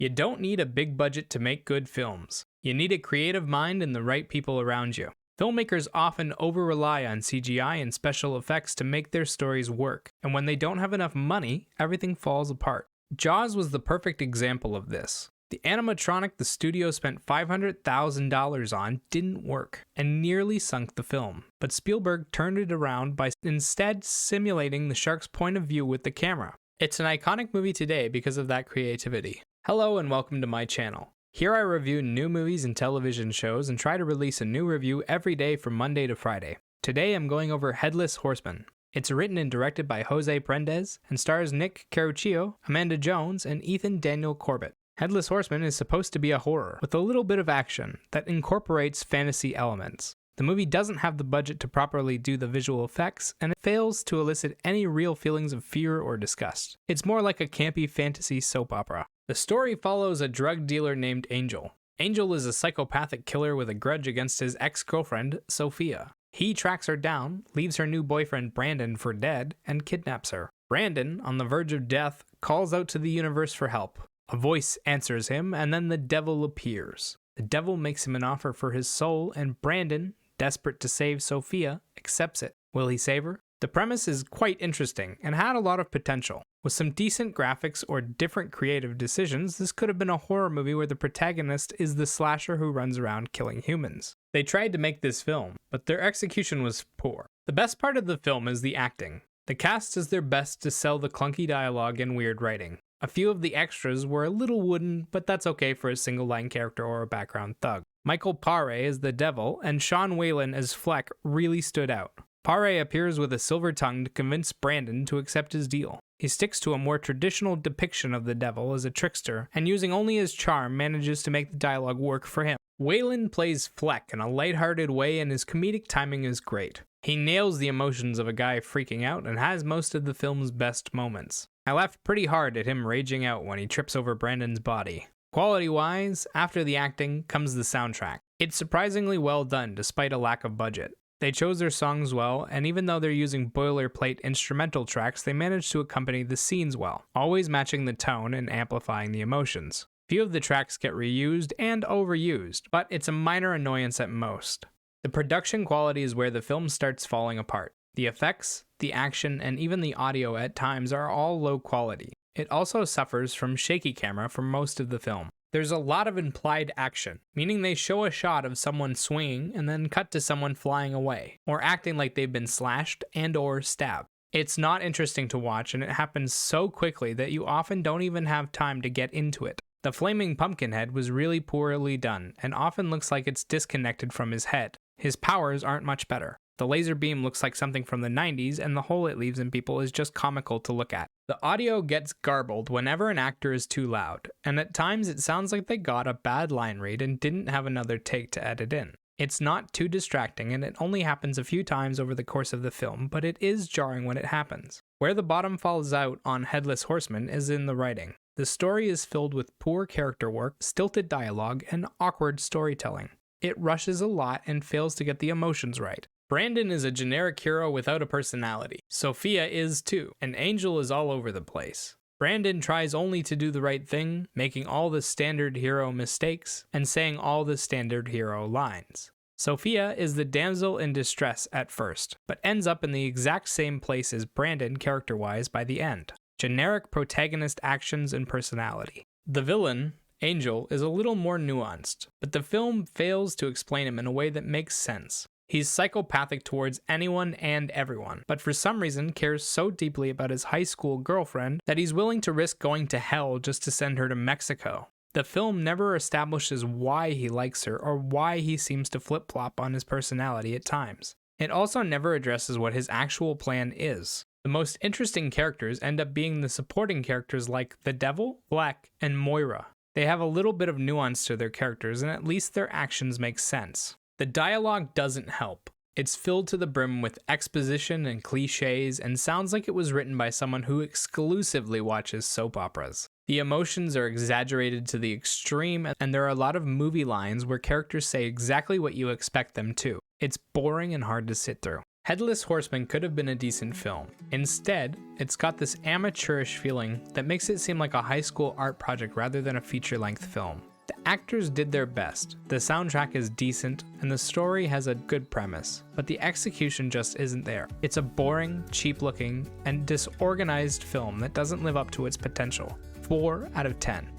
You don't need a big budget to make good films. You need a creative mind and the right people around you. Filmmakers often over-rely on CGI and special effects to make their stories work, and when they don't have enough money, everything falls apart. Jaws was the perfect example of this. The animatronic the studio spent $500,000 on didn't work, and nearly sunk the film, but Spielberg turned it around by instead simulating the shark's point of view with the camera. It's an iconic movie today because of that creativity. Hello and welcome to my channel. Here I review new movies and television shows and try to release a new review every day from Monday to Friday. Today I'm going over Headless Horseman. It's written and directed by Jose Prendes and stars Nick Caruccio, Amanda Jones, and Ethan Daniel Corbett. Headless Horseman is supposed to be a horror with a little bit of action that incorporates fantasy elements. The movie doesn't have the budget to properly do the visual effects, and it fails to elicit any real feelings of fear or disgust. It's more like a campy fantasy soap opera. The story follows a drug dealer named Angel. Angel is a psychopathic killer with a grudge against his ex-girlfriend, Sophia. He tracks her down, leaves her new boyfriend Brandon for dead, and kidnaps her. Brandon, on the verge of death, calls out to the universe for help. A voice answers him, and then the devil appears. The devil makes him an offer for his soul, and Brandon, desperate to save Sophia, accepts it. Will he save her? The premise is quite interesting and had a lot of potential. With some decent graphics or different creative decisions, this could have been a horror movie where the protagonist is the slasher who runs around killing humans. They tried to make this film, but their execution was poor. The best part of the film is the acting. The cast does their best to sell the clunky dialogue and weird writing. A few of the extras were a little wooden, but that's okay for a single-line character or a background thug. Michael Paré as the devil and Sean Whalen as Fleck really stood out. Paré appears with a silver tongue to convince Brandon to accept his deal. He sticks to a more traditional depiction of the devil as a trickster, and using only his charm manages to make the dialogue work for him. Whalen plays Fleck in a lighthearted way, and his comedic timing is great. He nails the emotions of a guy freaking out and has most of the film's best moments. I laughed pretty hard at him raging out when he trips over Brandon's body. Quality-wise, after the acting comes the soundtrack. It's surprisingly well done despite a lack of budget. They chose their songs well, and even though they're using boilerplate instrumental tracks, they managed to accompany the scenes well, always matching the tone and amplifying the emotions. Few of the tracks get reused and overused, but it's a minor annoyance at most. The production quality is where the film starts falling apart. The effects, the action, and even the audio at times are all low quality. It also suffers from shaky camera for most of the film. There's a lot of implied action, meaning they show a shot of someone swinging and then cut to someone flying away, or acting like they've been slashed and or stabbed. It's not interesting to watch, and it happens so quickly that you often don't even have time to get into it. The flaming pumpkin head was really poorly done, and often looks like it's disconnected from his head. His powers aren't much better. The laser beam looks like something from the 90s, and the hole it leaves in people is just comical to look at. The audio gets garbled whenever an actor is too loud, and at times it sounds like they got a bad line read and didn't have another take to edit in. It's not too distracting, and it only happens a few times over the course of the film, but it is jarring when it happens. Where the bottom falls out on Headless Horseman is in the writing. The story is filled with poor character work, stilted dialogue, and awkward storytelling. It rushes a lot and fails to get the emotions right. Brandon is a generic hero without a personality. Sophia is too, and Angel is all over the place. Brandon tries only to do the right thing, making all the standard hero mistakes, and saying all the standard hero lines. Sophia is the damsel in distress at first, but ends up in the exact same place as Brandon character-wise by the end. Generic protagonist actions and personality. The villain, Angel, is a little more nuanced, but the film fails to explain him in a way that makes sense. He's psychopathic towards anyone and everyone, but for some reason cares so deeply about his high school girlfriend that he's willing to risk going to hell just to send her to Mexico. The film never establishes why he likes her or why he seems to flip-flop on his personality at times. It also never addresses what his actual plan is. The most interesting characters end up being the supporting characters like the Devil, Black, and Moira. They have a little bit of nuance to their characters, and at least their actions make sense. The dialogue doesn't help. It's filled to the brim with exposition and cliches and sounds like it was written by someone who exclusively watches soap operas. The emotions are exaggerated to the extreme, and there are a lot of movie lines where characters say exactly what you expect them to. It's boring and hard to sit through. Headless Horseman could have been a decent film. Instead, it's got this amateurish feeling that makes it seem like a high school art project rather than a feature-length film. The actors did their best, the soundtrack is decent, and the story has a good premise, but the execution just isn't there. It's a boring, cheap-looking, and disorganized film that doesn't live up to its potential. 4 out of 10.